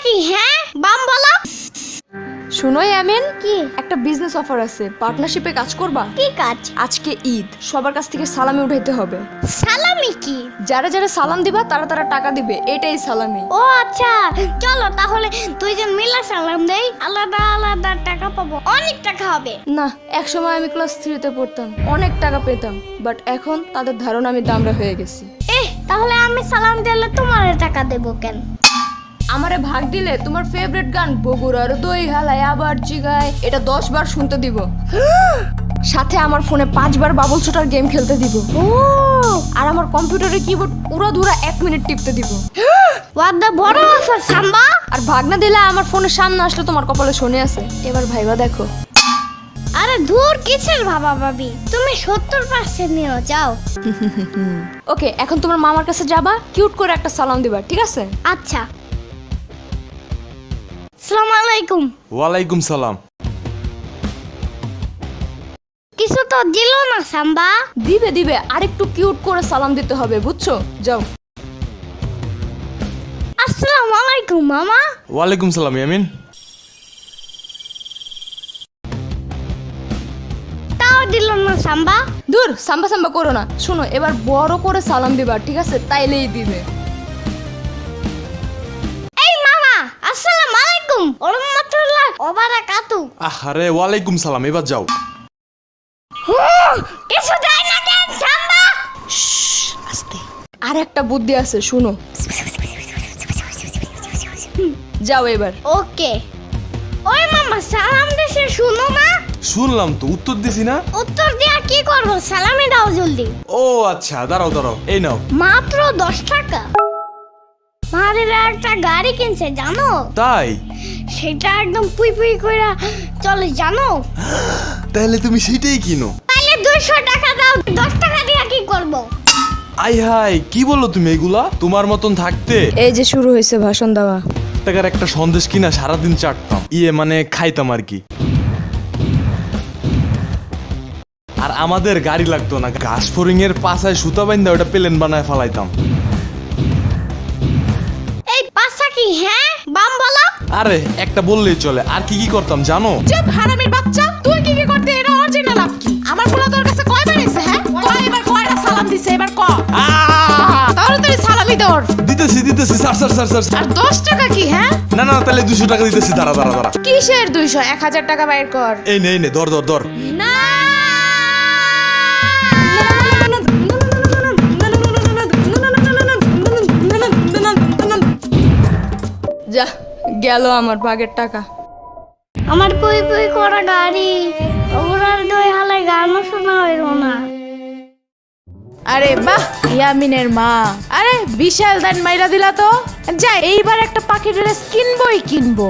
কি হ্যাঁ বাম বলো। শুনো ইয়ামিন, কি? একটা বিজনেস অফার আছে, পার্টনারশিপে কাজ করবা? কি কাজ? আজকে ঈদ, সবার কাছ থেকে সালামি উঠাইতে হবে। সালামি কি? যারা যারা সালাম দিবা তারা তারা টাকা দিবে, এটাই সালামি। ও আচ্ছা, চলো তাহলে দুইজন মিলে সালাম দেই, আলাদা আলাদা টাকা পাবো, অনেক টাকা হবে। না, এক সময় আমি ক্লাস 3-তে পড়তাম, অনেক টাকা পেতাম, বাট এখন তাদের ধারণা আমি দামড়া হয়ে গেছি। তাহলে আমি সালাম দিলে তোমার টাকা দেবো কেন? আমারে ভাগ দিলে তোমার ফেভারিট গান বগুড়ার দই হালায় আবার জিগায় এটা 10 বার শুনতে দিব। সাথে আমার ফোনে 5 বার বাবল শুটার গেম খেলতে দিব। ও আর আমার কম্পিউটারে কিবোর্ড উড়াধুরা 1 মিনিট টিপতে দিব। হোয়াট দ্য বড় অফার সাম্বা। আর ভাগ না দিলে আমার ফোনের সামনে আসলে তোমার কপালে শনি আছে। এবার ভাইবা দেখো। আরে দূর কিসের ভাবা ভাবি, তুমি 70% নিয়ে যাও। ওকে, এখন তোমার মামার কাছে যাবা, কিউট করে একটা সালাম দিবা, ঠিক আছে? আচ্ছা। আসসালামু আলাইকুম। ওয়ালাইকুম সালাম। কিছু তো দিল না সাম্বা। দিবে দিবে, আরেকটু কিউট করে সালাম দিতে হবে, বুঝছো? যাও। আসসালামু আলাইকুম মামা। ওয়ালাইকুম সালাম ইয়ামিন। তাও দিল না সাম্বা। দূর, সাম্বা সাম্বা করো না। শোনো, এবার বড় করে সালাম দিবা, ঠিক আছে? তাইলেই দিবে। এই মামা, আসসালামু আলাইকুম ওয়া রাহমাতুল্লাহি ওয়া বারাকাতু। আরে ওয়ালাইকুম সালাম, এবার যাও। কিছু দেয় না কেন সাম্বা? আস্তে। আর একটা বুদ্ধি আছে, শুনো। যাও এবার। ওকে। ওই মামা সালাম দিছে শুনো না। শুনলাম তো, উত্তর দিছি না। উত্তর দিয়া কি করব? সালামি দাও জলদি। ও আচ্ছা, দাঁড়াও দাঁড়াও, এই নাও। মাত্র 10 টাকা। মারের একটা গাড়ি কিনছে জানো? তাই? সেটা একদম পুই পুই কইরা চলে জানো? তাহলে তুমি সেটাই কিনো। তাইলে 200 টাকা দাও, 10 টাকা দিয়া কি করব? আই হাই, কি বলো তুমি এগুলা? তোমার মতন থাকতে এই যে শুরু হয়েছে ভাষণ দেওয়া। টাকার একটা সন্দেশ কিনা সারাদিন চাটতাম, মানে খাইতাম আর কি। আর আমাদের গাড়ি লাগতো না, ঘাস ফড়িং এর পাছায় সুতা বাইন্দা ওটা প্লেন বানায় ফালাইতাম। এই পাশা কি হ্যাঁ বাম বলো। আরে একটা বললেই চলে। আর কি কি করতাম জানো? চুপ হারামির বাচ্চা, তুই কি কি করতে? এটা অরিজিনাল লাভ কি? আমার পোলা তোর কাছে কয়বার এসে হ্যাঁ? এবার কয়টা সালাম দিছে, এবার ক। তাহলে তুই সালামি দর। দিতেছি দিতেছি, স্যার স্যার স্যার স্যার। আর 10 টাকা কি হ্যাঁ? না না, তাহলে 200 টাকা দিতেছি। দাঁড়া দাঁড়া দাঁড়া। কিসের 200? 1000 টাকা বাইর কর। এই নে এই নে, ধর ধর ধর। না যা, গেল আমার ভাগের টাকা। আমার পুই পুই করা গাড়ি, ওগুলার দই হালাই গানও শোনা হইল না। আরে বাহ, ইয়ামিনের মা, আরে বিশাল দান মাইরা দিলা তো। যাই, এইবার একটা পাখি ড্রেস কিনবই কিনবো।